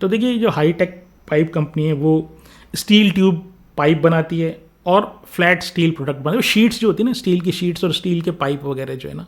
तो देखिए जो हाई टेक पाइप कंपनी है वो स्टील ट्यूब पाइप बनाती है और फ्लैट स्टील प्रोडक्ट बनाती है। शीट्स जो होती है ना, स्टील की शीट्स और स्टील के पाइप वगैरह जो है ना,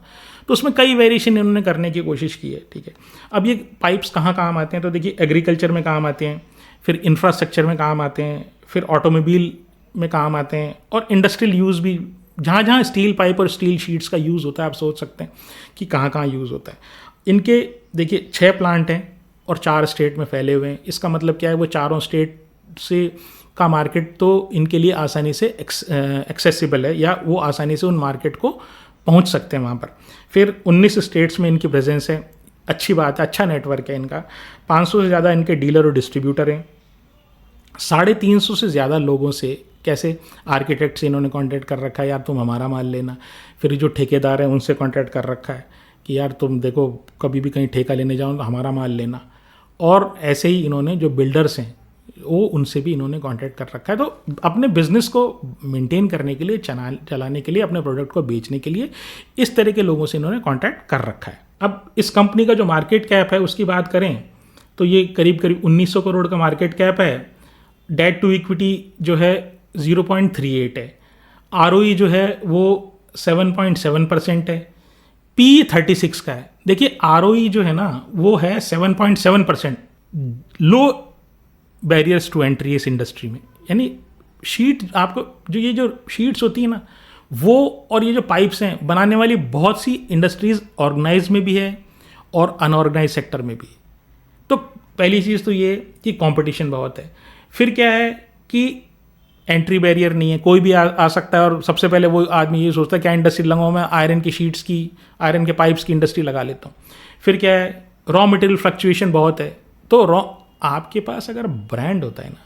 तो उसमें कई वेरिएशन इन्होंने करने की कोशिश की है। ठीक है, अब ये पाइप्स कहाँ काम आते हैं, तो देखिए एग्रीकल्चर में काम आते हैं, फिर इंफ्रास्ट्रक्चर में काम आते हैं, फिर ऑटोमोबाइल में काम आते हैं, और इंडस्ट्रियल यूज़ भी जहाँ जहाँ स्टील पाइप और स्टील शीट्स का यूज़ होता है आप सोच सकते हैं कि कहाँ कहाँ यूज़ होता है। इनके देखिए 6 प्लांट हैं और 4 स्टेट में फैले हुए हैं। इसका मतलब क्या है, वो चारों स्टेट से का मार्केट तो इनके लिए आसानी से एक्सेसिबल है, या वो आसानी से उन मार्केट को पहुंच सकते हैं वहाँ पर। फिर 19 स्टेट्स में इनकी प्रेजेंस है, अच्छी बात है, अच्छा नेटवर्क है इनका। 500 से ज़्यादा इनके डीलर और डिस्ट्रीब्यूटर हैं। 350 से ज़्यादा लोगों से, कैसे आर्किटेक्ट से इन्होंने कांटेक्ट कर रखा है, यार तुम हमारा माल लेना। फिर जो ठेकेदार हैं उनसे कांटेक्ट कर रखा है कि यार तुम देखो कभी भी कहीं ठेका लेने जाओ तो हमारा माल लेना। और ऐसे ही इन्होंने जो बिल्डर्स हैं वो उनसे भी इन्होंने कांटेक्ट कर रखा है। तो अपने बिजनेस को मेंटेन करने के लिए, चलाने के लिए, अपने प्रोडक्ट को बेचने के लिए इस तरह के लोगों से इन्होंने कांटेक्ट कर रखा है। अब इस कंपनी का जो मार्केट कैप है उसकी बात करें तो ये करीब करीब 1900 करोड़ का मार्केट कैप है। डेट टू इक्विटी जो है 0.38 है। आरओई जो है वो 7.7% है। पी 36 का है। देखिए आरओई जो है ना वो है 7.7%, लो बैरियर्स टू एंट्री इस इंडस्ट्री में। यानी शीट, आपको जो ये जो शीट्स होती है ना वो, और ये जो पाइप्स हैं बनाने वाली बहुत सी इंडस्ट्रीज ऑर्गेनाइज में भी है और अनऑर्गेनाइज सेक्टर में भी। तो पहली चीज़ तो ये कि कंपटीशन बहुत है। फिर क्या है कि एंट्री बैरियर नहीं है, कोई भी आ सकता है। और सबसे पहले वो आदमी ये सोचता है क्या इंडस्ट्री लगाऊँ मैं, आयरन की शीट्स की, आयरन के पाइप्स की इंडस्ट्री लगा लेता हूँ। फिर क्या है, रॉ मटेरियल फ्लक्चुएशन बहुत है। तो आपके पास अगर ब्रांड होता है ना,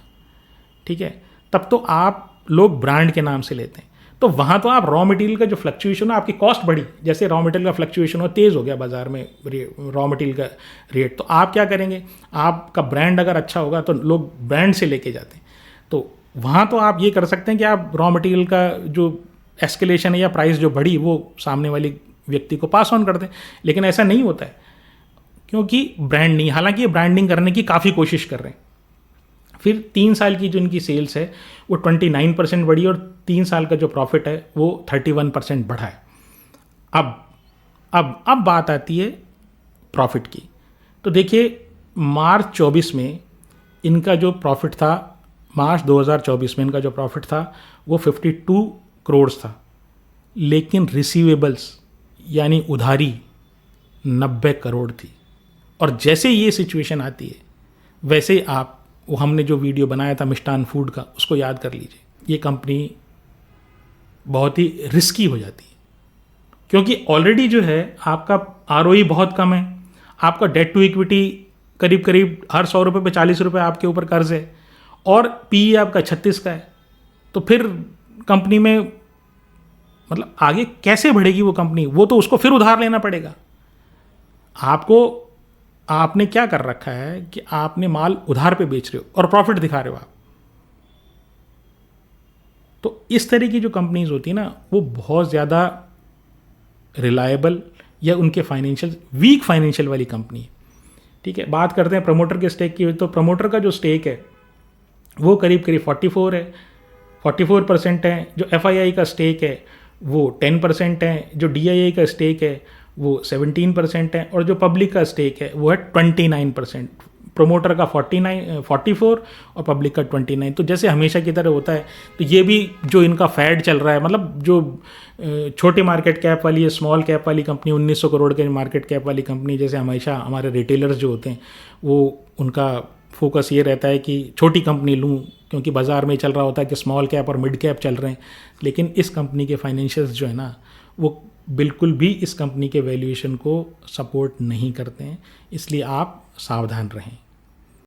ठीक है, तब तो आप लोग ब्रांड के नाम से लेते हैं। तो वहाँ तो आप रॉ मटेरियल का जो फ्लक्चुएशन है, आपकी कॉस्ट बढ़ी, जैसे रॉ मटेरियल का फ्लक्चुएशन हो, तेज़ हो गया बाजार में रॉ मटेरियल का रेट, तो आप क्या करेंगे, आपका ब्रांड अगर अच्छा होगा तो लोग ब्रांड से लेके जाते हैं। तो वहाँ तो आप ये कर सकते हैं कि आप रॉ मटेरियल का जो एस्केलेशन है या प्राइस जो बढ़ी वो सामने वाले व्यक्ति को पास ऑन कर दें। लेकिन ऐसा नहीं होता है क्योंकि ब्रांड नहीं, हालांकि ये ब्रांडिंग करने की काफ़ी कोशिश कर रहे हैं। फिर 3 साल की जो इनकी सेल्स है वो 29% बढ़ी और 3 साल का जो प्रॉफिट है वो 31% बढ़ा है। अब बात आती है प्रॉफिट की। तो देखिए मार्च 24 में इनका जो प्रॉफिट था, मार्च 2024 में इनका जो प्रॉफिट था वो 52 करोड़ था, लेकिन रिसीवेबल्स यानी उधारी 90 करोड़ थी। और जैसे ये सिचुएशन आती है वैसे ही वो हमने जो वीडियो बनाया था मिष्ठान फूड का, उसको याद कर लीजिए। ये कंपनी बहुत ही रिस्की हो जाती है क्योंकि ऑलरेडी जो है आपका आरओई बहुत कम है, आपका डेट टू इक्विटी करीब करीब हर 100 रुपये पे 40 रुपये आपके ऊपर कर्ज है, और पी आपका 36 का है। तो फिर कंपनी में मतलब आगे कैसे बढ़ेगी वो कंपनी, वो तो उसको फिर उधार लेना पड़ेगा। आपने क्या कर रखा है कि आपने माल उधार पे बेच रहे हो और प्रॉफिट दिखा रहे हो आप। तो इस तरह की जो कंपनीज होती है ना वो बहुत ज़्यादा रिलायबल या उनके वीक फाइनेंशियल वाली कंपनी है। ठीक है, बात करते हैं प्रमोटर के स्टेक की। तो प्रमोटर का जो स्टेक है वो करीब करीब 44% है। जो एफआईआई का स्टेक है वो 10% है। जो डीआईआई का स्टेक है वो 17% है, और जो पब्लिक का स्टेक है वो है 29%। प्रोमोटर का 44 और पब्लिक का 29। तो जैसे हमेशा की तरह होता है, तो ये भी जो इनका फैड चल रहा है, मतलब जो छोटे मार्केट कैप वाली है, स्मॉल कैप वाली कंपनी, 1900 करोड़ के मार्केट कैप वाली कंपनी, जैसे हमेशा हमारे रिटेलर्स जो होते हैं वो उनका फोकस ये रहता है कि छोटी कंपनी लूँ, क्योंकि बाज़ार में चल रहा होता है कि स्मॉल कैप और मिड कैप चल रहे हैं। लेकिन इस कंपनी के फाइनेंशियल्स जो है ना वो बिल्कुल भी इस कंपनी के वैल्यूएशन को सपोर्ट नहीं करते हैं, इसलिए आप सावधान रहें।